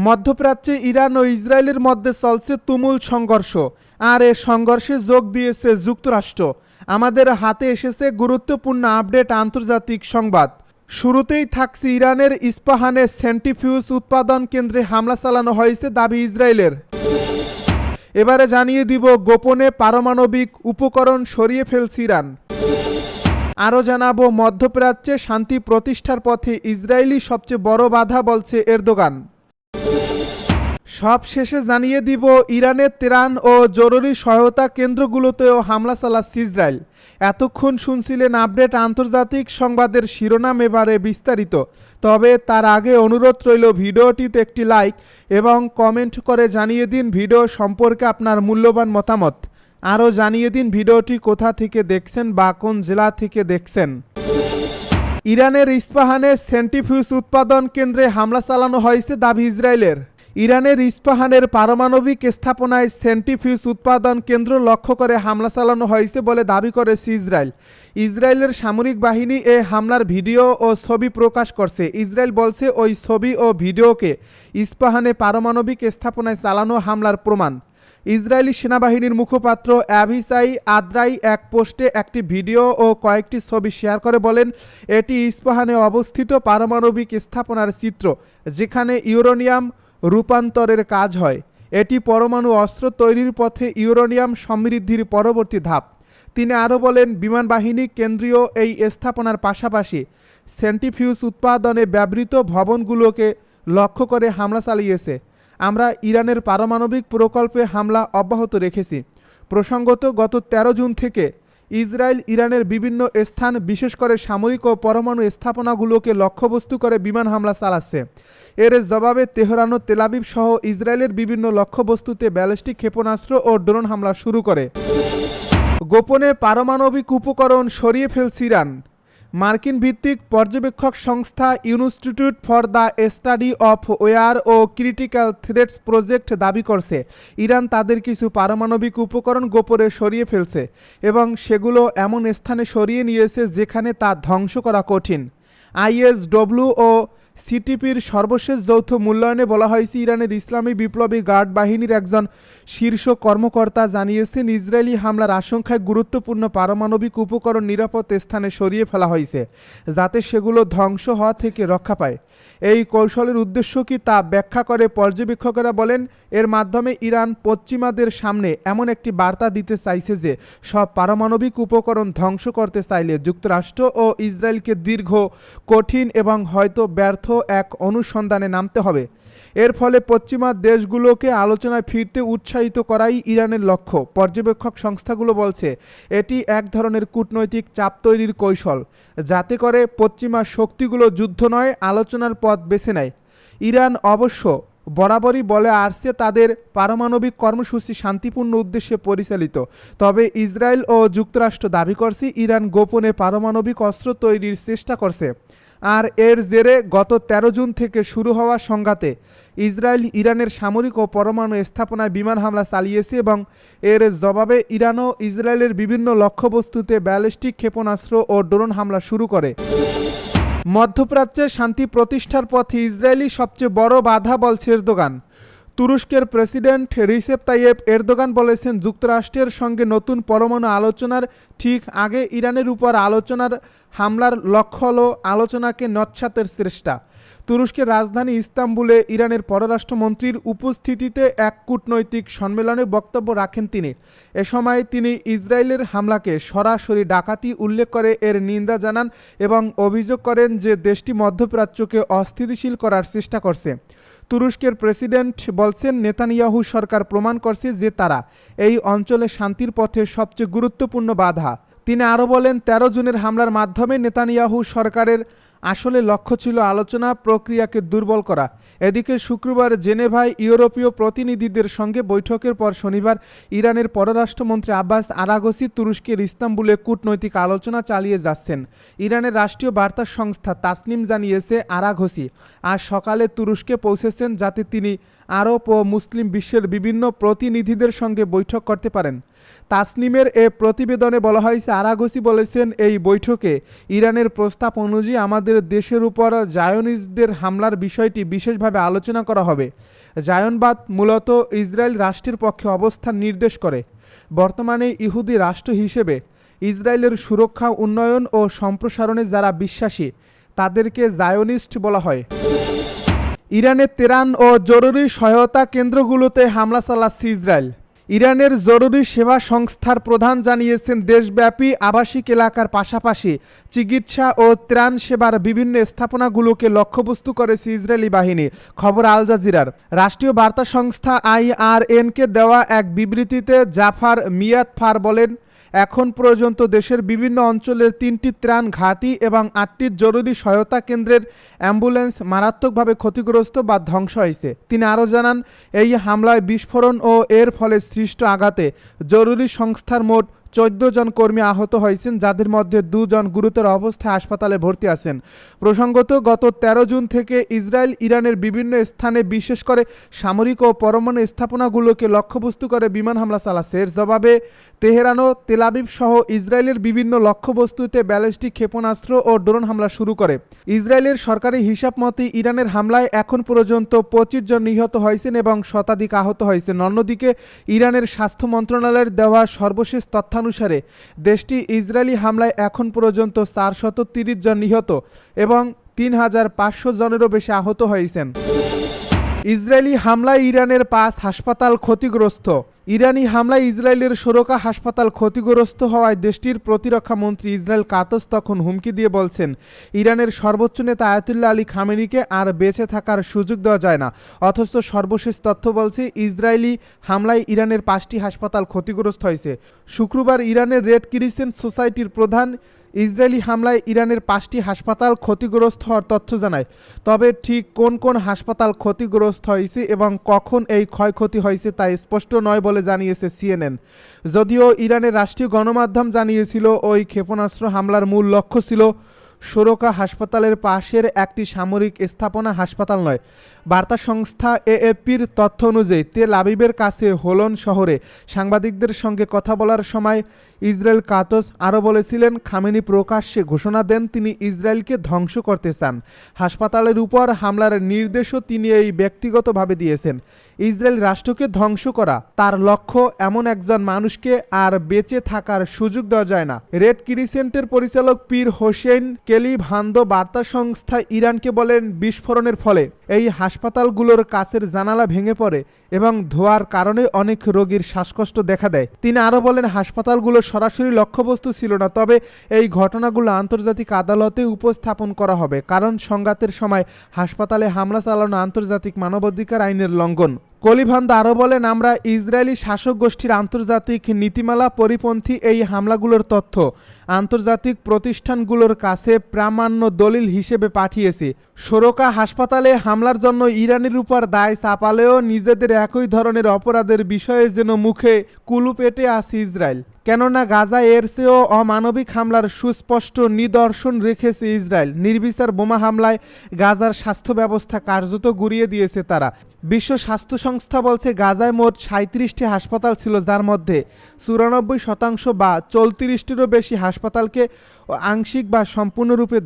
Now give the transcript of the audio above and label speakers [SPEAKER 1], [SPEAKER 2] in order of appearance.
[SPEAKER 1] মধ্যপ্রাচ্যে ইরান ও ইসরায়েলের মধ্যে চলছে তুমুল সংঘর্ষ, আর এ সংঘর্ষে যোগ দিয়েছে যুক্তরাষ্ট্র। আমাদের হাতে এসেছে গুরুত্বপূর্ণ আপডেট আন্তর্জাতিক সংবাদ। শুরুতেই থাকছে ইরানের ইস্পাহানে সেন্ট্রিফিউজ উৎপাদন কেন্দ্রে হামলা চালানো হয়েছে দাবি ইসরায়েলের। এবারে জানিয়ে দিব গোপনে পারমাণবিক উপকরণ সরিয়ে ফেলছে ইরান। আরও জানাবো মধ্যপ্রাচ্যে শান্তি প্রতিষ্ঠার পথে ইসরায়েলি সবচেয়ে বড় বাধা বলছে এরদোগান। সব শেষে জানিয়ে দিব ইরানের তেহরান ও জরুরি সহায়তা কেন্দ্রগুলোতেও হামলা চালাচ্ছে ইসরায়েল। এতক্ষণ শুনছিলেন আপডেট আন্তর্জাতিক সংবাদের শিরোনাম, এবারে বিস্তারিত। তবে তার আগে অনুরোধ রইল ভিডিওটিতে একটি লাইক এবং কমেন্ট করে জানিয়ে দিন ভিডিও সম্পর্কে আপনার মূল্যবান মতামত। আরও জানিয়ে দিন ভিডিওটি কোথা থেকে দেখছেন বা কোন জেলা থেকে দেখছেন। ইরানের ইস্পাহানে সেন্ট্রিফিউজ উৎপাদন কেন্দ্রে হামলা চালানো হয়েছে দাবি ইসরায়েলের। ইরানের ইস্পাহানের পারমাণবিক স্থাপনায় সেন্ট্রিফিউজ উৎপাদন কেন্দ্র লক্ষ্য করে হামলা চালানো হয়েছে বলে দাবি করেছে ইসরায়েল। ইসরায়েলের সামরিক বাহিনী এ হামলার ভিডিও ও ছবি প্রকাশ করছে। ইসরায়েল বলছে ওই ছবি ও ভিডিওকে ইস্পাহানে পারমাণবিক স্থাপনায় চালানো হামলার প্রমাণ। ইসরায়েলি সেনাবাহিনীর মুখপাত্র অ্যাভিসাই আদ্রাই এক পোস্টে একটি ভিডিও ও কয়েকটি ছবি শেয়ার করে বলেন, এটি ইস্পাহানে অবস্থিত পারমাণবিক স্থাপনার চিত্র, যেখানে ইউরেনিয়াম রূপান্তরের কাজ হয়। এটি পরমাণু অস্ত্র তৈরির পথে ইউরেনিয়াম সমৃদ্ধির পরবর্তী ধাপ। তিনি আরও বলেন, বিমান বাহিনী কেন্দ্রীয় এই স্থাপনার পাশাপাশি সেন্ট্রিফিউজ উৎপাদনে ব্যবহৃত ভবনগুলোকে লক্ষ্য করে হামলা চালিয়েছে। আমরা ইরানের পারমাণবিক প্রকল্পে হামলা অব্যাহত রেখেছি। প্রসঙ্গত, গত 13 জুন থেকে ইসরায়েল ইরানের বিভিন্ন স্থান, বিশেষ করে সামরিক ও পরমাণু স্থাপনাগুলোকে লক্ষ্যবস্তু করে বিমান হামলা চালাচ্ছে। এর জবাবে তেহরান ও তেল আবিব সহ ইসরায়েলের বিভিন্ন লক্ষ্যবস্তুতে ব্যালিস্টিক ক্ষেপণাস্ত্র ও ড্রোন হামলা শুরু করে। গোপনে পারমাণবিক উপকরণ সরিয়ে ফেলছে ইরান। মার্কিন ভিত্তিক পর্যবেক্ষক সংস্থা Institute for the Study of War ও ক্রিটিক্যাল থ্রেটস প্রজেক্ট দাবি করছে, ইরান তাদের কিছু পারমাণবিক উপকরণ গোপনে সরিয়ে ফেলছে এবং সেগুলো এমন স্থানে সরিয়ে নিয়েছে যেখানে তা ধ্বংস করা কঠিন। আইএসডব্লিউ ও সিটিপির সর্বশেষ যৌথ মূল্যায়নে বলা হয়েছে, ইরানের ইসলামী বিপ্লবী গার্ড বাহিনীর একজন শীর্ষ কর্মকর্তা জানিয়েছেন, ইসরায়েলি হামলার আশঙ্কায় গুরুত্বপূর্ণ পারমাণবিক উপকরণ নিরাপদ স্থানে সরিয়ে ফেলা হয়েছে, যাতে সেগুলো ধ্বংস হওয়া থেকে রক্ষা পায়। এই কৌশলের উদ্দেশ্য কি তা ব্যাখ্যা করে পর্যবেক্ষকেরা বলেন, এর মাধ্যমে ইরান পশ্চিমাদের সামনে এমন একটি বার্তা দিতে চাইছে যে সব পারমাণবিক উপকরণ ধ্বংস করতে চাইলে যুক্তরাষ্ট্র ও ইসরায়েলকে দীর্ঘ, কঠিন এবং হয়তো ব্যর্থ এক অনুসন্ধানে নামতে হবে। এর ফলে পশ্চিমা দেশগুলোকে আলোচনায় ফিরতে উৎসাহিত করাই ইরানের লক্ষ্য। পর্যবেক্ষক সংস্থাগুলো বলছে, এটি এক ধরনের কূটনৈতিক চাপ তৈরির কৌশল, যাতে করে পশ্চিমা শক্তিগুলো যুদ্ধ নয়, আলোচনার পথ বেছে নেয়। ইরান অবশ্য বরাবরই বলে আসছে তাদের পারমাণবিক কর্মসূচি শান্তিপূর্ণ উদ্দেশ্যে পরিচালিত। তবে ইসরায়েল ও যুক্তরাষ্ট্র দাবি করছে, ইরান গোপনে পারমাণবিক অস্ত্র তৈরির চেষ্টা করছে। আর এর জেরে গত 13 জুন থেকে শুরু হওয়া সংঘাতে ইসরায়েল ইরানের সামরিক ও পরমাণু স্থাপনায় বিমান হামলা চালিয়েছে এবং এর জবাবে ইরানও ইসরায়েলের বিভিন্ন লক্ষ্যবস্তুতে ব্যালিস্টিক ক্ষেপণাস্ত্র ও ড্রোন হামলা শুরু করে। মধ্যপ্রাচ্যে শান্তি প্রতিষ্ঠার পথে ইসরায়েলি সবচেয়ে বড় বাধা বলছে এরদোগান। তুরস্কের প্রেসিডেন্ট রিসেপ তাইয়েপ এরদোগান বলেছেন, যুক্তরাষ্ট্রের সঙ্গে নতুন পরমাণু আলোচনার ঠিক আগে ইরানের উপর আলোচনার হামলার লক্ষ্য হল আলোচনাকে নস্যাতের চেষ্টা। তুরস্কের রাজধানী ইস্তাম্বুলে ইরানের পররাষ্ট্রমন্ত্রীর উপস্থিতিতে এক কূটনৈতিক সম্মেলনে বক্তব্য রাখেন তিনি। এ সময় তিনি ইসরায়েলের হামলাকে সরাসরি ডাকাতি উল্লেখ করে এর নিন্দা জানান এবং অভিযোগ করেন যে দেশটি মধ্যপ্রাচ্যকে অস্থিতিশীল করার চেষ্টা করছে। তুরস্কের প্রেসিডেন্ট বলছেন, নেতানিয়াহু সরকার প্রমাণ করছে যে তারা এই অঞ্চলে শান্তির পথে সবচেয়ে গুরুত্বপূর্ণ বাধা। তিনি আরও বলেন, 13 জুনের হামলার মাধ্যমে নেতানিয়াহু সরকারের আসলে লক্ষ্য ছিল আলোচনা প্রক্রিয়াকে দুর্বল করা। এদিকে শুক্রবার জেনেভায় ইউরোপীয় প্রতিনিধিদের সঙ্গে বৈঠকের পর শনিবার ইরানের পররাষ্ট্রমন্ত্রী আব্বাস আরাগচি তুরস্কের ইস্তাম্বুলে কূটনৈতিক আলোচনা চালিয়ে যাচ্ছেন। ইরানের রাষ্ট্রীয় বার্তা সংস্থা তাসনিম জানিয়েছে, আরাগচি আজ সকালে তুরস্কে পৌঁছেছেন যাতে তিনি আরব ও মুসলিম বিশ্বের বিভিন্ন প্রতিনিধিদের সঙ্গে বৈঠক করতে পারেন। তাসনিমের এ প্রতিবেদনে বলা হয়েছে, আরাগসি বলেছেন, এই বৈঠকে ইরানের প্রস্তাব অনুযায়ী আমাদের দেশের উপর জায়নিস্টদের হামলার বিষয়টি বিশেষভাবে আলোচনা করা হবে। জায়নবাদ মূলত ইসরায়েল রাষ্ট্রের পক্ষে অবস্থান নির্দেশ করে। বর্তমানে ইহুদি রাষ্ট্র হিসেবে ইসরায়েলের সুরক্ষা, উন্নয়ন ও সম্প্রসারণে যারা বিশ্বাসী তাদেরকে জায়নিস্ট বলা হয়। ইরানের তেহরান ও জরুরি সহায়তা কেন্দ্রগুলোতে হামলা চালাচ্ছে ইসরায়েল। ইরানের জরুরি সেবা সংস্থার প্রধান জানিয়েছেন, দেশব্যাপী আবাসিক এলাকার পাশাপাশি চিকিৎসা ও ত্রাণ সেবার বিভিন্ন স্থাপনাগুলোকে লক্ষ্যবস্তু করেছে ইসরায়েলি বাহিনী। খবর আল জাজিরার। রাষ্ট্রীয় বার্তা সংস্থা IRNকে দেওয়া এক বিবৃতিতে জাফার মিয়াতফার বলেন, এখন পর্যন্ত দেশের বিভিন্ন অঞ্চলের 3টি ত্রাণ ঘাঁটি এবং 8টি জরুরি সহায়তা কেন্দ্রের অ্যাম্বুলেন্স মারাত্মকভাবে ক্ষতিগ্রস্ত বা ধ্বংস হয়েছে। তিনি আরও জানান, এই হামলায় বিস্ফোরণ ও এর ফলে সৃষ্ট আঘাতে জরুরি সংস্থার মোট 14 জন কর্মী আহত হয়েছেন, যাদের মধ্যে 2 জন গুরুতর অবস্থায় হাসপাতালে ভর্তি আছেন। প্রসঙ্গত, গত 13 জুন থেকে ইসরায়েল ইরানের বিভিন্ন স্থানে বিশেষ করে সামরিক ও পরমাণু স্থাপনাগুলোকে লক্ষ্যবস্তু করে বিমান হামলা চালাচ্ছে। এর জবাবে তেহরান ও তেল আবিব সহ ইসরায়েলের বিভিন্ন লক্ষ্যবস্তুতে ব্যালিস্টিক ক্ষেপণাস্ত্র ও ড্রোন হামলা শুরু করে। ইসরায়েলের সরকারি হিসাব মতে ইরানের হামলায় এখন পর্যন্ত 25 জন নিহত হয়েছেন এবং শতাধিক আহত হয়েছেন। অন্যদিকে ইরানের স্বাস্থ্য মন্ত্রণালয়ের দেওয়া সর্বশেষ তথ্যানুসারে দেশটি ইসরায়েলি হামলায় এখন পর্যন্ত 430 জন নিহত এবং 3500 জনেরও বেশি আহত হয়েছেন। ইসরায়েলি হামলায় ইরানের 5 হাসপাতাল ক্ষতিগ্রস্ত। ইরানি হামলায় ইসরায়েলের সোরকা হাসপাতাল ক্ষতিগ্রস্ত হওয়ায় দেশটির প্রতিরক্ষা মন্ত্রী ইসরায়েল কাতস তখন হুমকি দিয়ে বলছেন, ইরানের সর্বোচ্চ নেতা আয়াতুল্লাহ আলী খামেনিকে আর বেঁচে থাকার সুযোগ দেওয়া যায় না। অথচ সর্বশেষ তথ্য বলছে, ইসরায়েলি হামলায় ইরানের 5টি হাসপাতাল ক্ষতিগ্রস্ত হয়েছে। শুক্রবার ইরানের রেড ক্রিসেন্ট সোসাইটির প্রধান ইসরায়েলি হামলায় ইরানের 5টি হাসপাতাল ক্ষতিগ্রস্ত হওয়ার তথ্য জানায়। তবে ঠিক কোন কোন হাসপাতাল ক্ষতিগ্রস্ত হয়েছে এবং কখন এই ক্ষয়ক্ষতি হয়েছে তা স্পষ্ট নয় বলে জানিয়েছে CNN। যদিও ইরানের রাষ্ট্রীয় গণমাধ্যম জানিয়েছিল, ওই ক্ষেপণাস্ত্র হামলার মূল লক্ষ্য ছিল সোরকা হাসপাতালের পাশের একটি সামরিক স্থাপনা, হাসপাতাল নয়। বার্তা সংস্থা AFPর তথ্য অনুযায়ী তেল আবিবের কাছে হোলন শহরে সাংবাদিকদের সঙ্গে কথা বলার সময় ইসরায়েল কাতস আরও বলেছিলেন, খামেনি প্রকাশ্যে ঘোষণা দেন তিনি ইসরায়েলকে ধ্বংস করতে চান। হাসপাতালের উপর হামলার নির্দেশও তিনি এই ব্যক্তিগতভাবে দিয়েছেন। ইসরায়েল রাষ্ট্রকে ধ্বংস করা তার লক্ষ্য, এমন একজন মানুষকে আর বেঁচে থাকার সুযোগ দেওয়া যায় না। রেড ক্রিসেন্টের পরিচালক পীর হোসেন কেলি ভান্দো বার্তা সংস্থা ইরানকে বলেন, বিস্ফোরণের ফলে এই হাসপাতালগুলোর কাচের জানালা ভেঙে পড়ে এবং ধোঁয়ার কারণে অনেক রোগীর শ্বাসকষ্ট দেখা দেয়। তিনি আরও বলেন, হাসপাতালগুলো সরাসরি লক্ষ্যবস্তু ছিল না, তবে এই ঘটনাগুলো আন্তর্জাতিক আদালতে উপস্থাপন করা হবে, কারণ সংঘাতের সময় হাসপাতালে হামলা চালানো আন্তর্জাতিক মানবাধিকার আইনের লঙ্ঘন। কলিভান্দা আরও বলেন, আমরা ইসরায়েলি শাসক গোষ্ঠীর আন্তর্জাতিক নীতিমালা পরিপন্থী এই হামলাগুলোর তথ্য আন্তর্জাতিক প্রতিষ্ঠানগুলোর কাছে প্রামাণ্য দলিল হিসেবে পাঠিয়েছি। সোরকা হাসপাতালে হামলার জন্য ইরানের উপর দায় চাপালেও নিজেদের একই ধরনের অপরাধের বিষয়ে যেন মুখে কুলু পেটে আছে ইসরায়েল। কেননা গাজা এর চেয়েও অমানবিক হামলার সুস্পষ্ট নিদর্শন রেখেছে ইসরায়েল। নির্বিচার বোমা হামলায় গাজার স্বাস্থ্য ব্যবস্থা কার্যত গুঁড়িয়ে দিয়েছে তারা। বিশ্ব স্বাস্থ্য সংস্থা বলছে, গাজায় মোট 37টি হাসপাতাল ছিল, যার মধ্যে 94% বা 34টিরও বেশি হাসপাতালকে আংশিক বা সম্পূর্ণরূপে